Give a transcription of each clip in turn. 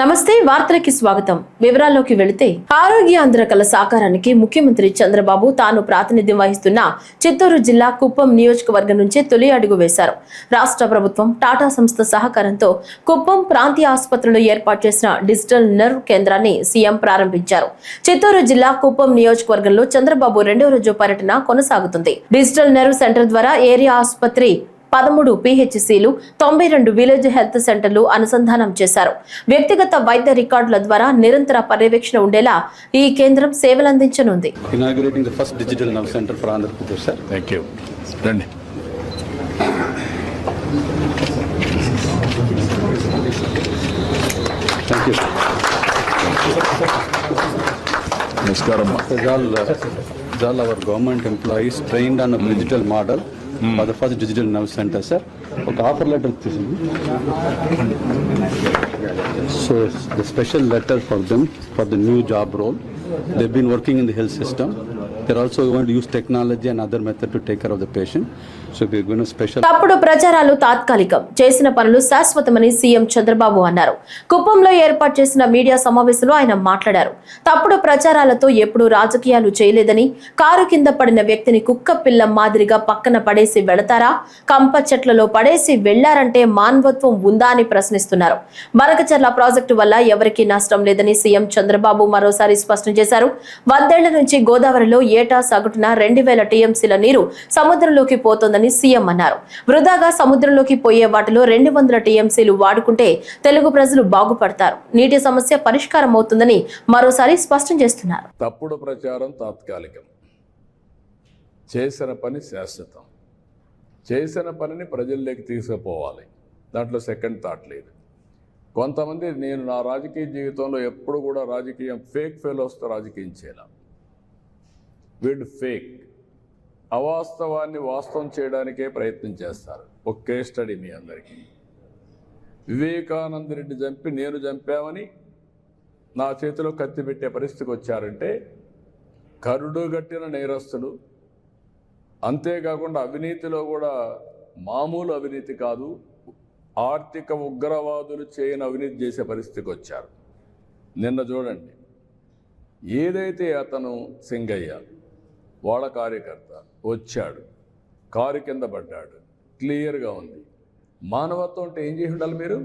నమస్తే వార్తలకి స్వాగతం. వివరాల్లోకి వెళితే ఆరోగ్యాంధ్ర కళ సాకారానికి ముఖ్యమంత్రి చంద్రబాబు తాను ప్రాతినిధ్యం వహిస్తున్న చిత్తూరు జిల్లా కుప్పం నియోజకవర్గం నుంచి తొలి అడుగు వేశారు. రాష్ట్ర ప్రభుత్వం టాటా సంస్థ సహకారంతో కుప్పం ప్రాంతీయ ఆసుపత్రిలో ఏర్పాటు చేసిన డిజిటల్ నర్వ్ కేంద్రాన్ని సీఎం ప్రారంభించారు. చిత్తూరు జిల్లా కుప్పం నియోజకవర్గంలో చంద్రబాబు రెండో రోజు పర్యటన కొనసాగుతుంది. డిజిటల్ నర్వ్ సెంటర్ ద్వారా ఏరియా ఆసుపత్రి 13 PHCలు 92 విలేజ్ హెల్త్ సెంటర్లు అనుసంధానం చేశారు. వ్యక్తిగత వైద్య రికార్డుల ద్వారా నిరంతర పర్యవేక్షణ ఉండేలా ఈ కేంద్రం సేవలందించనుంది. Inaugurating the first digital nerve center for Andhra Pradesh, sir. Thank you. Randy. Thank you. Namaskaram. All our government employees trained on a digital model for the first digital nerve center, sir. ఒక offer letter తీసింది. So the special letter for them for the new job role. They've been working in the health system. They're also going to use technology and other method to take care of the patient. So we're going to special. తప్పుడు ప్రచారాలు తాత్కాలికం, చేసిన పనులు శాశ్వతమని CM Chandrababu అన్నారు. కుప్పంలో ఏర్పాటు చేసిన media సమావేశంలో ఆయన మాట్లాడారు. తప్పుడు ప్రచారాలతో ఎప్పుడూ రాజకీయాలు చేయలేదని, కారు కింద పడిన వ్యక్తిని కుక్క పిల్ల మాదిరిగా పక్కన పడేసి వెళతారా, కంప చెట్లలో పడేసి వెళ్లారంటే మానవత్వం ఉందా అని ప్రశ్నిస్తున్నారు. బనకచర్ల ప్రాజెక్టు వల్ల ఎవరికీ నష్టం లేదని సీఎం చంద్రబాబు మరోసారి స్పష్టం చేశారు. 100 ఏళ్ల నుంచి గోదావరిలో ఏటా సగటున 2000 TMCల నీరు సముద్రంలోకి పోతోందని సీఎం అన్నారు. వృధాగా సముద్రంలోకి పోయే వాటిలో 200 TMCలు వాడుకుంటే తెలుగు ప్రజలు బాగుపడతారు, నీటి సమస్య పరిష్కారం అవుతుందని మరోసారి స్పష్టం చేస్తున్నారు. తప్పుడు ప్రచారం తాత్కాలికం, చేసిన పని శాశ్వతం. చేసిన పనిని ప్రజల్లోకి తీసుకుపోవాలి, దాంట్లో సెకండ్ థాట్ లేదు. కొంతమంది నేను నా రాజకీయ జీవితంలో ఎప్పుడు కూడా రాజకీయం ఫేక్ ఫెలోస్తో రాజకీయం చేయాలి. వీళ్ళు ఫేక్, అవాస్తవాన్ని వాస్తవం చేయడానికే ప్రయత్నం చేస్తారు. ఒక కేస్ స్టడీ మీ అందరికీ. వివేకానంద రెడ్డి చంపి నేను చంపామని నా చేతిలో కత్తి పెట్టే పరిస్థితికి వచ్చారంటే కరుడుగట్టిన నేరస్తులు. అంతేకాకుండా అవినీతిలో కూడా మామూలు అవినీతి కాదు, ఆర్థిక ఉగ్రవాదులు చేయని అవినీతి చేసే పరిస్థితికి వచ్చారు. నిన్న చూడండి, ఏదైతే అతను సింగయ్య వాళ్ళ కార్యకర్త వచ్చాడు, కారు కింద పడ్డాడు, క్లియర్గా ఉంది. మానవత్వం అంటే ఏం చేసి ఉండాలి? మీరు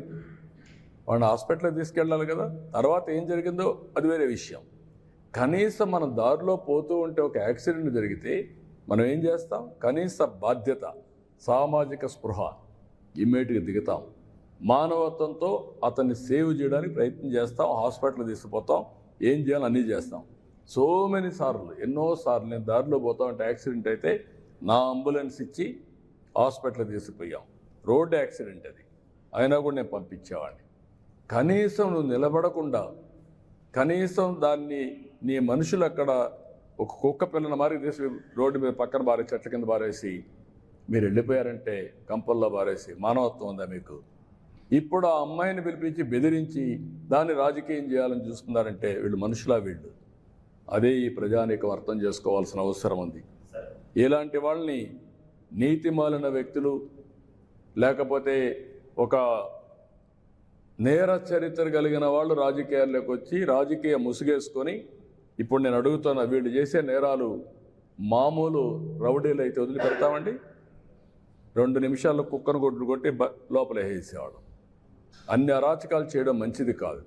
వాడిని హాస్పిటల్కి తీసుకెళ్ళాలి కదా. తర్వాత ఏం జరిగిందో అది వేరే విషయం. కనీసం మనం దారిలో పోతూ ఉంటే ఒక యాక్సిడెంట్ జరిగితే మనం ఏం చేస్తాం? కనీస బాధ్యత, సామాజిక స్పృహ, ఇమ్మీడియట్గా దిగుతాం. మానవత్వంతో అతన్ని సేవ్ చేయడానికి ప్రయత్నం చేస్తాం, హాస్పిటల్ తీసుకుపోతాం, ఏం చేయాలో అన్నీ చేస్తాం. సో మెనీ సార్లు, ఎన్నోసార్లు నేను దారిలో పోతా ఉంటే యాక్సిడెంట్ అయితే నా అంబులెన్స్ ఇచ్చి హాస్పిటల్ తీసుకుపోయాం. రోడ్ యాక్సిడెంట్ అది, అయినా కూడా నేను పంపించేవాడిని. కనీసం నువ్వు నిలబడకుండా, కనీసం దాన్ని నీ మనుషులు అక్కడ ఒక కుక్క పిల్లల మారి తీసి రోడ్డు మీద పక్కన బారేసి, చెట్ల కింద బారేసి మీరు వెళ్ళిపోయారంటే, కంపల్లో బారేసి మానవత్వం ఉందా మీకు? ఇప్పుడు ఆ అమ్మాయిని పిలిపించి బెదిరించి దాన్ని రాజకీయం చేయాలని చూస్తున్నారంటే వీళ్ళు మనుషులా? వీళ్ళు అదే ఈ ప్రజానీకం అర్థం చేసుకోవాల్సిన అవసరం ఉంది. ఇలాంటి వాళ్ళని నీతిమాలిన వ్యక్తులు, లేకపోతే ఒక నేర చరిత్ర కలిగిన వాళ్ళు రాజకీయాల్లోకి వచ్చి రాజకీయ ముసుగేసుకొని, ఇప్పుడు నేను అడుగుతున్నా, వీళ్ళు చేసే నేరాలు మామూలు రౌడీలు అయితే వదిలిపెడతామండి? 2 నిమిషాల్లో కుక్కను కొట్టి లోపల వేసేవాడు. అన్ని అరాచకాలు చేయడం మంచిది కాదు.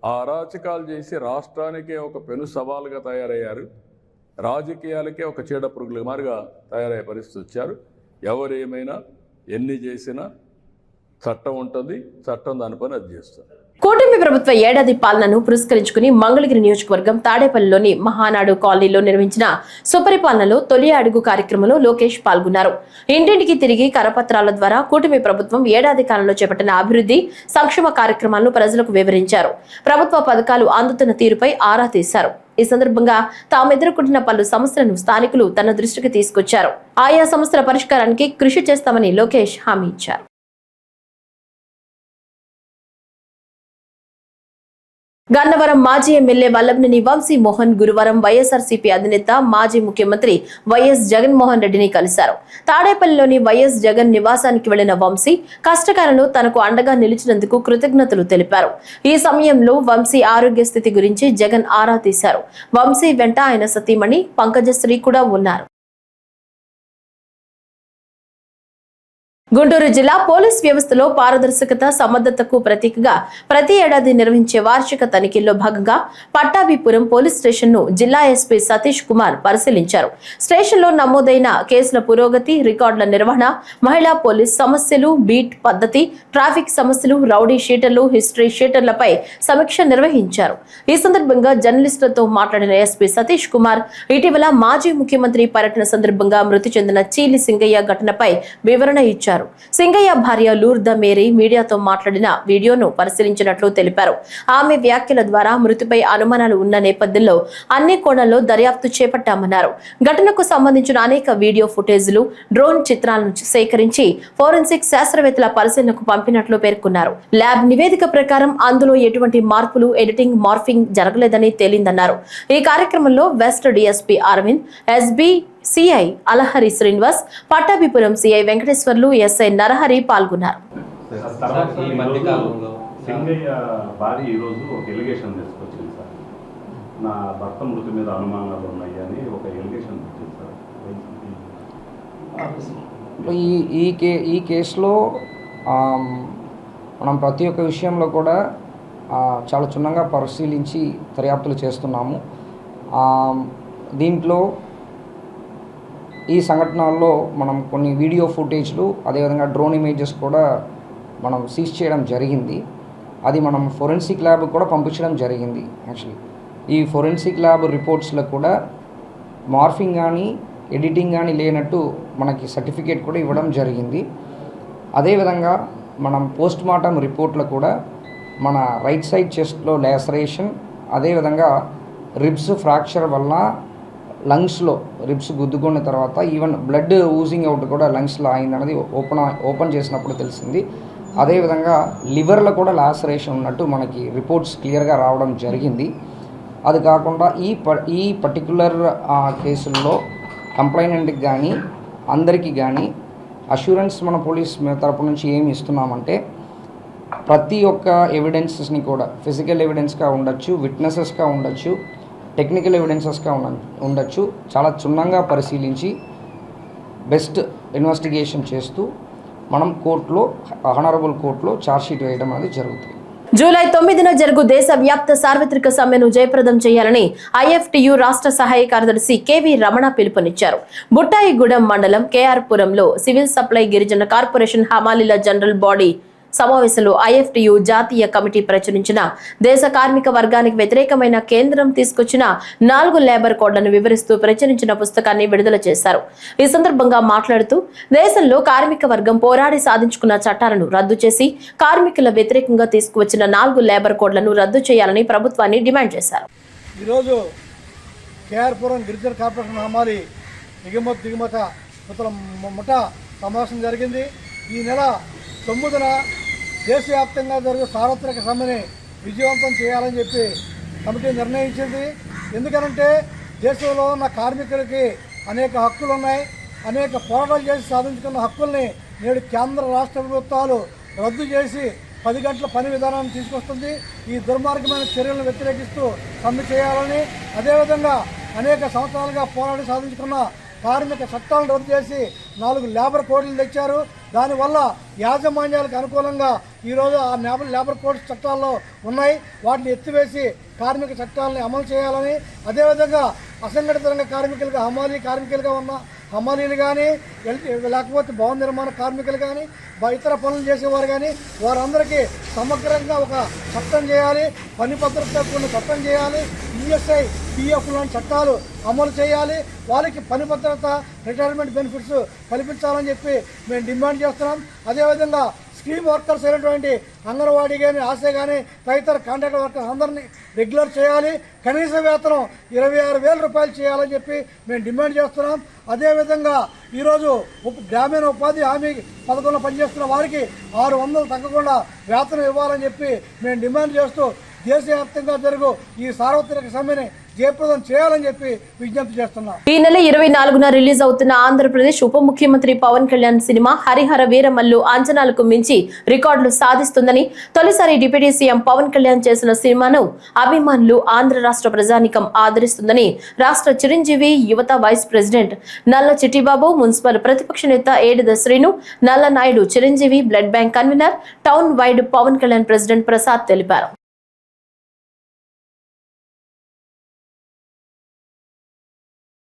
ఆ అరాచకాలు చేసి రాష్ట్రానికే ఒక పెను సవాలుగా తయారయ్యారు, రాజకీయాలకే ఒక చీడ పురుగుల మారిగా తయారయ్యే పరిస్థితి వచ్చారు. ఎవరు ఏమైనా ఎన్ని చేసినా చట్టం ఉంటుంది, చట్టం దాని పని అది చేస్తుంది. కూటమి ప్రభుత్వ ఏడాది పాలనను పురస్కరించుకుని మంగళగిరి నియోజకవర్గం తాడేపల్లిలోని మహానాడు కాలనీలో నిర్వహించిన సుపరిపాలనలో తొలి అడుగు కార్యక్రమంలో లోకేష్ పాల్గొన్నారు. ఇంటింటికి తిరిగి కరపత్రాల ద్వారా కూటమి ప్రభుత్వం ఏడాది కాలంలో చేపట్టిన అభివృద్ధి సంక్షేమ కార్యక్రమాలను ప్రజలకు వివరించారు. ప్రభుత్వ పథకాలు అందుతున్న తీరుపై ఆరా తీశారు. ఈ సందర్భంగా తాము ఎదుర్కొంటున్న పలు సమస్యలను స్థానికులు తన దృష్టికి తీసుకొచ్చారు. ఆయా సమస్యల పరిష్కారానికి కృషి చేస్తామని లోకేష్ హామీ ఇచ్చారు. గన్నవరం మాజీ ఎమ్మెల్యే వల్లభనేని వంశీ మోహన్ గురువారం వైఎస్ఆర్సీపీ అధినేత మాజీ ముఖ్యమంత్రి వైఎస్ జగన్మోహన్ రెడ్డిని కలిశారు. తాడేపల్లిలోని వైఎస్ జగన్ నివాసానికి వెళ్లిన వంశీ కష్టకాలంలో తనకు అండగా నిలిచినందుకు కృతజ్ఞతలు తెలిపారు. ఈ సమయంలో వంశీ ఆరోగ్య స్థితి గురించి జగన్ ఆరా తీశారు. వంశీ వెంట ఆయన సతీమణి పంకజశ్రీ కూడా ఉన్నారు. గుంటూరు జిల్లా పోలీస్ వ్యవస్థలో పారదర్శకత, సమర్థతకు ప్రతీకగా ప్రతి ఏడాది నిర్వహించే వార్షిక తనిఖీల్లో భాగంగా పట్టాభిపురం పోలీస్ స్టేషన్ను జిల్లా ఎస్పీ సతీష్ కుమార్ పరిశీలించారు. స్టేషన్లో నమోదైన కేసుల పురోగతి, రికార్డుల నిర్వహణ, మహిళా పోలీస్ సమస్యలు, బీట్ పద్ధతి, ట్రాఫిక్ సమస్యలు, రౌడీ షీటర్లు, హిస్టరీ షీటర్లపై సమీక్ష నిర్వహించారు. ఈ సందర్భంగా జర్నలిస్టులతో మాట్లాడిన ఎస్పీ సతీష్ కుమార్ ఇటీవల మాజీ ముఖ్యమంత్రి పర్యటన సందర్భంగా మృతి చెందిన చీలి సింగయ్య ఘటనపై వివరణ ఇచ్చారు. సింగయ్య భార్య లూర్దా మేరీ మీడియాతో మాట్లాడిన వీడియోను పరిశీలించినట్లు తెలిపారు. ఆమె వ్యాఖ్యల ద్వారా మృతిపై అనుమానాలు ఉన్న నేపథ్యంలో అన్ని కోణాల్లో దర్యాప్తు చేపట్టామన్నారు. ఘటనకు సంబంధించిన అనేక వీడియో ఫుటేజ్లు, డ్రోన్ చిత్రాలను సేకరించి ఫోరెన్సిక్ శాస్త్రవేత్తల పరిశీలనకు పంపినట్లు పేర్కొన్నారు. ల్యాబ్ నివేదిక ప్రకారం అందులో ఎటువంటి మార్పులు, ఎడిటింగ్, మార్ఫింగ్ జరగలేదని తేలిందన్నారు. ఈ కార్యక్రమంలో west DSP Aravind, SB CI Alahari Srinivas, Pattabhipuram CI Venkateswarlu, SI Narahari పాల్గొన్నారు. సింగయ్య భార్య ఈరోజు ఒక ఎలిగేషన్ తీసుకొచ్చింది సార్. నా భర్త మృతి మీద అనుమానాలు ఉన్నాయి అని ఒక ఎలిగేషన్ వచ్చింది సార్. ఈ కేసులో మనం ప్రతి ఒక్క విషయంలో కూడా చాలా క్షుణ్ణంగా పరిశీలించి దర్యాప్తులు చేస్తున్నాము. దీంట్లో ఈ సంఘటనల్లో మనం కొన్ని వీడియో ఫుటేజ్లు, అదేవిధంగా డ్రోన్ ఇమేజెస్ కూడా మనం సీజ్ చేయడం జరిగింది. అది మనం ఫోరెన్సిక్ ల్యాబ్ కూడా పంపించడం జరిగింది. యాక్చువల్లీ ఈ ఫోరెన్సిక్ ల్యాబ్ రిపోర్ట్స్లో కూడా మార్ఫింగ్ కానీ ఎడిటింగ్ కానీ లేనట్టు మనకి సర్టిఫికేట్ కూడా ఇవ్వడం జరిగింది. అదేవిధంగా మనం పోస్ట్ మార్టం రిపోర్ట్లో కూడా మన రైట్ సైడ్ చెస్ట్లో లాసరేషన్, అదేవిధంగా రిబ్స్ ఫ్రాక్చర్ వల్ల లంగ్స్లో రిబ్స్ గుద్దుకున్న తర్వాత ఈవెన్ బ్లడ్ ఊజింగ్ అవుట్ కూడా లంగ్స్లో అయిందన్నది ఓపెన్ చేసినప్పుడు తెలిసింది. అదేవిధంగా లివర్లో కూడా లాసరేషన్ ఉన్నట్టు మనకి రిపోర్ట్స్ క్లియర్గా రావడం జరిగింది. అది కాకుండా ఈ పర్టికులర్ కేసుల్లో కంప్లైనెంట్కి కానీ అందరికీ కానీ అష్యూరెన్స్ మన పోలీస్ తరపు నుంచి ఏమి ఇస్తున్నామంటే ప్రతి ఒక్క ఎవిడెన్సెస్ని కూడా ఫిజికల్ ఎవిడెన్స్గా ఉండొచ్చు, విట్నెసెస్గా ఉండొచ్చు, టెక్నికల్ ఎవిడెన్సెస్గా ఉండొచ్చు, చాలా క్షుణ్ణంగా పరిశీలించి బెస్ట్ ఇన్వెస్టిగేషన్ చేస్తూ మనం కోర్టులో, ఆనరబుల్ కోర్టులో ఛార్జ్షీట్ వేయడం అనేది జరుగుతుంది. జూలై 9న జరుగు దేశ వ్యాప్త సార్వత్రిక సమ్మెను జయప్రదం చేయాలని ఐఎఫ్టియు రాష్ట్ర సహాయ కార్యదర్శి కెవి రమణ పిలుపునిచ్చారు. బుట్టాయిగూడెం మండలం కేఆర్పురంలో సివిల్ సప్లై గిరిజన కార్పొరేషన్ హమాలీల జనరల్ బాడీ సమావేశంలో ఐఎఫ్టియు జాతీయ కమిటీ ప్రచురించిన దేశ కార్మిక వర్గానికి వ్యతిరేకమైన కేంద్రం తీసుకొచ్చిన 4 లేబర్ కోడ్లను వివరిస్తూ ప్రచురించిన పుస్తకాన్ని విడుదల చేశారు. ఈ సందర్భంగా మాట్లాడుతూ దేశంలో కార్మిక వర్గం పోరాడి సాధించుకున్న చట్టాలను రద్దు చేసి కార్మికుల వ్యతిరేకంగా తీసుకువచ్చిన 4 లేబర్ కోడ్లను రద్దు చేయాలని ప్రభుత్వాన్ని డిమాండ్ చేశారు. ఈరోజు కేఆర్పురం గిరిజన కార్పొరేషన్ హమాలి దిగుమత ముఠ సమావేశం జరిగింది. ఈ నెల 9న దేశవ్యాప్తంగా జరిగే సార్వత్రిక సమ్మెని విజయవంతం చేయాలని చెప్పి కమిటీ నిర్ణయించింది. ఎందుకనంటే దేశంలో ఉన్న కార్మికులకి అనేక హక్కులు ఉన్నాయి. అనేక పోరాటాలు చేసి సాధించుకున్న హక్కుల్ని నేడు కేంద్ర రాష్ట్ర ప్రభుత్వాలు రద్దు చేసి 10 గంటల పని విధానాన్ని తీసుకొస్తుంది. ఈ దుర్మార్గమైన చర్యలను వ్యతిరేకిస్తూ సమ్మె చేయాలని, అదేవిధంగా అనేక సంవత్సరాలుగా పోరాడి సాధించుకున్న కార్మిక చట్టాలను రద్దు చేసి 4 లేబర్ కోడ్లు తెచ్చారు. దానివల్ల యాజమాన్యాలకు అనుకూలంగా ఈరోజు ఆ లేబర్ కోడ్స్ చట్టాల్లో ఉన్నాయి. వాటిని ఎత్తివేసి కార్మిక చట్టాలని అమలు చేయాలని, అదేవిధంగా అసంఘటిత రంగ కార్మికులుగా కార్మికులుగా ఉన్న హమాలీలు కానీ, లేకపోతే భవన నిర్మాణ కార్మికులు కానీ, ఇతర పనులు చేసేవారు కానీ వారందరికీ సమగ్రంగా ఒక చట్టం చేయాలి. పని భద్రతతో కూడిన చట్టం చేయాలి. ఈఎస్ఐ, పిఎఫ్ లాంటి చట్టాలు అమలు చేయాలి. వాళ్ళకి పని భద్రత, రిటైర్మెంట్ బెనిఫిట్స్ కల్పించాలని చెప్పి మేము డిమాండ్ చేస్తున్నాం. అదేవిధంగా స్కీమ్ వర్కర్స్ అయినటువంటి అంగన్వాడీ కానీ, ఆశా కానీ, తదితర కాంట్రాక్ట్ వర్కర్స్ అందరినీ రెగ్యులర్ చేయాలి. కనీస వేతనం 26,000 రూపాయలు చేయాలని చెప్పి మేము డిమాండ్ చేస్తున్నాం. అదేవిధంగా ఈరోజు గ్రామీణ ఉపాధి హామీ పథకంలో పనిచేస్తున్న వారికి 600 తగ్గకుండా వేతనం ఇవ్వాలని చెప్పి మేము డిమాండ్ చేస్తూ దేశవ్యాప్తంగా జరుగు ఈ సార్వత్రిక సమ్మెని జయప్రదం చేయాలని చెప్పి విజ్ఞప్తి చేస్తున్నాం. ఈ నెల 24న రిలీజ్ అవుతున్న ఆంధ్రప్రదేశ్ ఉప ముఖ్యమంత్రి పవన్ కళ్యాణ్ సినిమా హరిహర వీరమల్లు అంచనాలకు మించి రికార్డులు సాధిస్తుందని, తొలిసారి డిప్యూటీ సీఎం పవన్ కళ్యాణ్ చేసిన సినిమాను అభిమానులు, ఆంధ్ర రాష్ట్ర ప్రజానికం ఆదరిస్తుందని రాష్ట్ర చిరంజీవి యువత వైస్ ప్రెసిడెంట్ నల్ల చిట్టిబాబు, మున్సిపల్ ప్రతిపక్ష నేత Edida Srinu, Nalla Naidu, Chiranjeevi blood bank convener, town wide Pawan Kalyan president Prasad తెలిపారు.